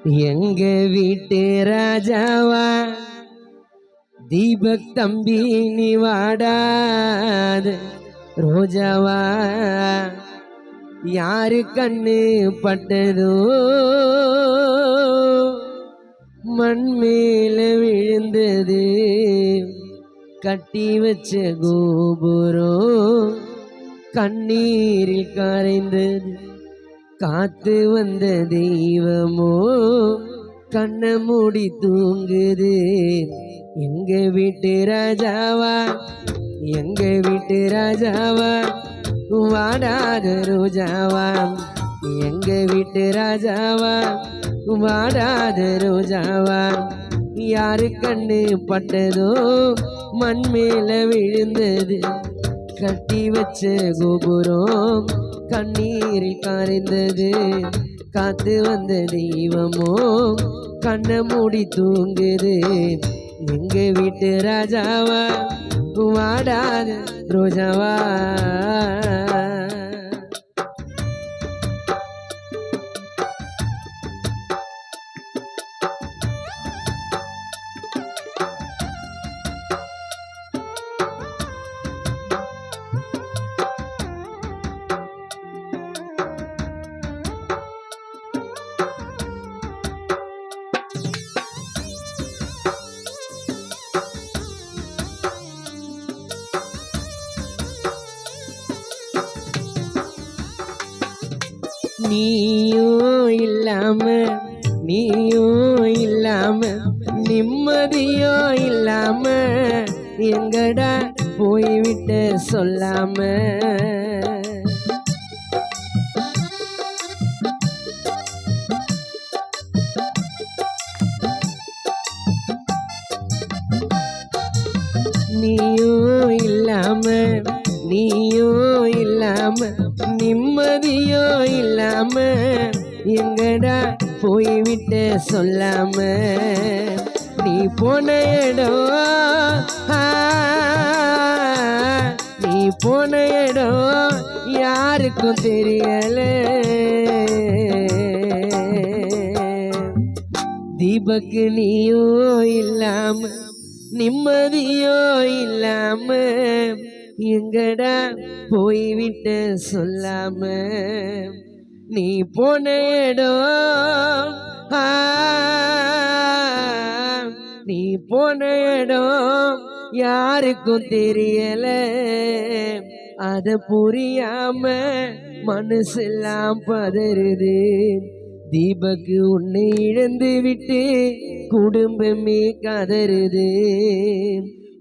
எங்க வீட்டு ராஜாவா தீபக் தம்பி நீ வாடாத ரோஜாவா யாரு கண்ணு பட்டதோ மண் மேல விழுந்தது கட்டி வச்ச கோபுரம் கண்ணீரில் கரைந்தது காத்து வந்த தெய்வமோ கண்ண மூடி தூங்குது எங்க வீட்டு ராஜாவா எங்க வீட்டு ராஜாவா வாடாத ரோஜாவா எங்க வீட்டு ராஜாவா வாடாத ரோஜாவா யாரு கண்ணு பட்டதோ மண் மேல விழுந்தது கட்டி வச்ச கோபுரம் கண்ணீரில் கரைந்தது காத்து வந்த தெய்வமோ கண்ண மூடி தூங்குது எங்க வீட்டு ராஜாவா வாடாத ரோஜாவா நீயோ இல்லாம நிம்மதியோ இல்லாம எங்கடா போய்விட்ட சொல்லாம நீயோ இல்லாம நிம்மதியோ இல்லாம எங்கடா போய்விட்ட சொல்லாம நீ போன இடம் யாருக்கும் தெரியல தீபக்கு நீயோ இல்லாம நிம்மதியோ இல்லாம எங்கடா போய்விட்ட சொல்லாம நீ போன இடம் யாருக்கும் தெரியல அத புரியாம மனசெல்லாம் பதறுது தீபக்கு உன்னை இழந்து விட்டு குடும்பமே கதறுது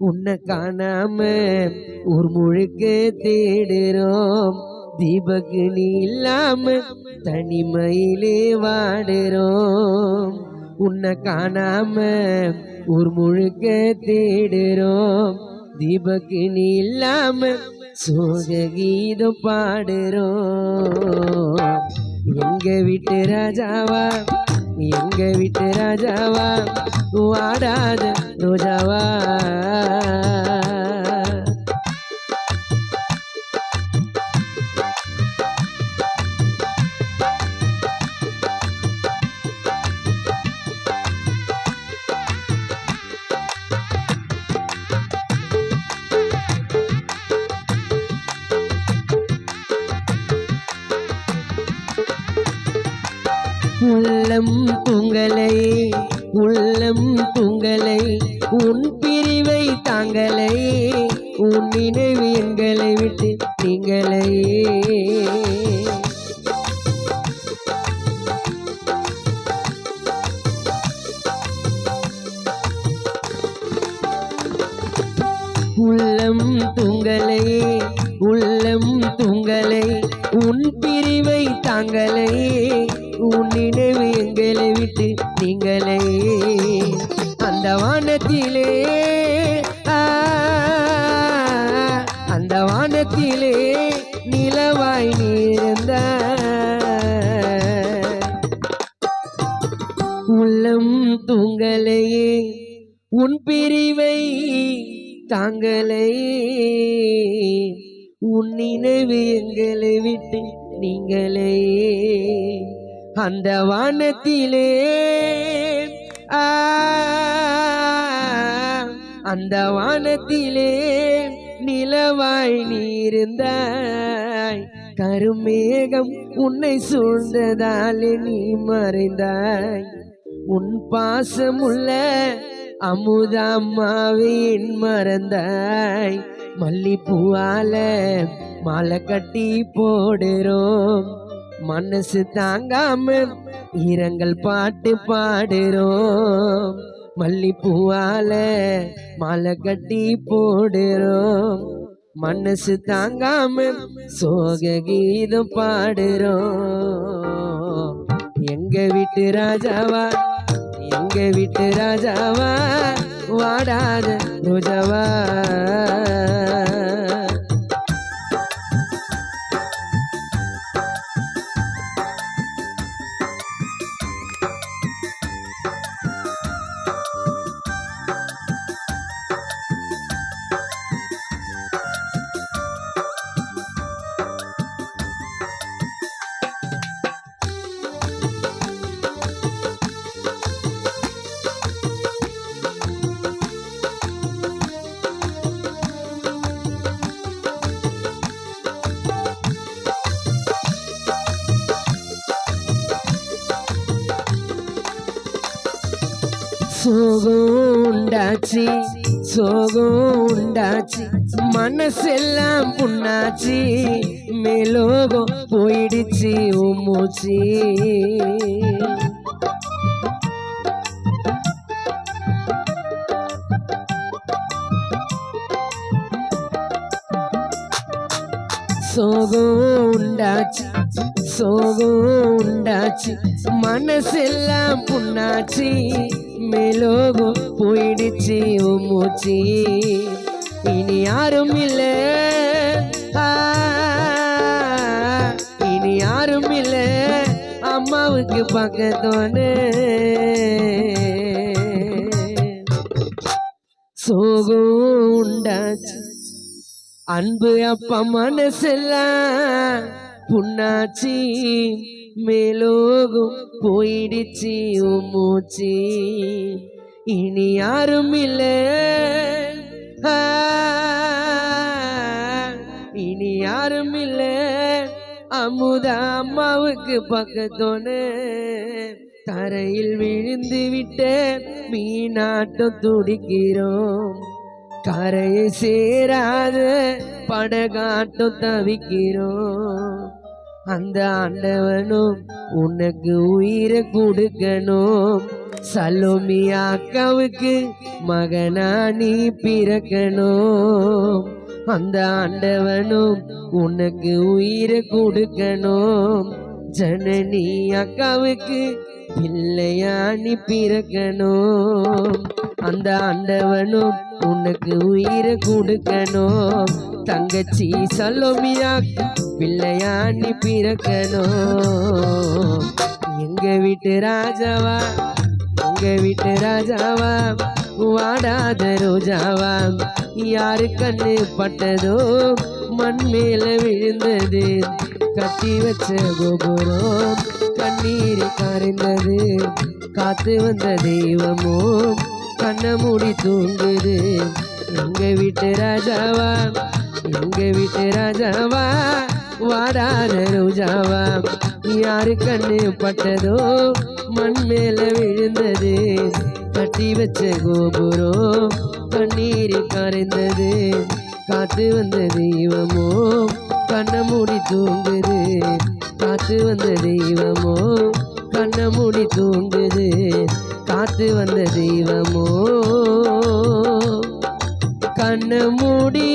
உன்னை காணாம ஊர் முழுக்க தேடுறோம் தீபக்கு நீ இல்லாம தனிமையிலே வாடுறோம் உன்னை காணாம ஊர் முழுக்க தேடுறோம் தீபக்கு நீ இல்லாம சோக கீதம் பாடுறோம் எங்க வீட்டு ராஜாவா எங்க வீட்டு ராஜாவா வாடாத ரோஜாவா உள்ளம் தூங்கலை உன் பிரிவை தாங்கலை உன் நினைவு எங்களை விட்டு நீங்களே உள்ளம் தூங்கலை உன் பிரிவை தாங்கலை உன் நினைவு எங்களை விட்டு நீங்களே அந்த வானத்திலே நிலவாய் நீர்ந்த உள்ளம் தூங்கலையே உன் பிரிவை தாங்கலை உன் நினைவு எங்களை விட்டு நீங்களே அந்த வானத்திலே அந்த வானத்திலே நிலவாய் நீர்ந்தாய். கருமேகம் உன்னை சூழ்ந்ததாலே நீ மறைந்தாய். உன் பாசமுள்ள அமுதம்மாவே மறந்தாய். மல்லிப்பூவால மாலை கட்டி போடுறோம். மனசு தாங்காம இரங்கல் பாட்டு பாடுறோம். மல்லிப்பூவால மாலை கட்டி போடுறோம். மனசு தாங்காம சோக கீதம் பாடுறோம். எங்க வீட்டு ராஜாவா, எங்க வீட்டு ராஜாவா, வாடாத ரோஜாவா. சோகம் உண்டாச்சு, சோகம் உண்டாச்சு, மனசெல்லாம் புண்ணாச்சு, மேலோகம் போயிடுச்சு மூச்சு. சோகம் உண்டாச்சு, சோகம் உண்டாச்சு, மனசெல்லாம் புண்ணாச்சு, மேலோகம் போயிடுச்சு மூச்சு. இனி யாரும் இல்ல, இனி யாரும் இல்ல, அம்மாவுக்கு பக்கத்தோன்னு. சோகம் உண்டாச்சு, அன்பு அப்பா மனசெல்லாம் புண்ணாச்சி, மேலோகம் போயிடுச்சு மூச்சு. இனி யாரும் இல்ல, இனி யாரும் இல்ல, அமுதா அம்மாவுக்கு பக்கத்தோன்னு. தரையில் விழுந்து விட்ட மீனாட்டம் துடிக்கிறோம். கரையை சேராத படகாட்டம் தவிக்கிறோம். அந்த ஆண்டவனும் உனக்கு உயிரை கொடுக்கணும். சலோமி அக்காவுக்கு மகனா நீ பிறக்கணும். அந்த ஆண்டவனும் உனக்கு உயிரை கொடுக்கணும். ஜனனி அக்காவுக்கு பிள்ளையா நீ பிறக்கணும். அந்த ஆண்டவனும் உனக்கு உயிரை கொடுக்கணும். தங்கச்சி சலோமியா பிள்ளையா நீ பிறக்கணும். எங்க வீட்டு ராஜாவா, எங்க வீட்டு ராஜாவா, வாடாத ரோஜாவா. யாரு கண்ணு பட்டதோ மண் மேல விழுந்தது. கட்டி வச்ச கோபுரம் கண்ணீர் கரைந்தது. காத்து வந்த தெய்வமோ கண்ண மூடி தூங்குது. எங்க வீட்டு ராஜாவா, எங்க வீட்டு ராஜாவா, வாடாத ரோஜாவா. யாரு கண்ணு பட்டதோ மண் மேல விழுந்தது. கட்டி வச்ச கோபுரம் கண்ணீர் கரைந்தது. காத்து வந்த தெய்வமோ கண்ண மூடி தூங்குது. காத்து வந்த தெய்வமோ கண்ண மூடி தூங்குது. காத்து வந்த தெய்வமோ கண்ண மூடி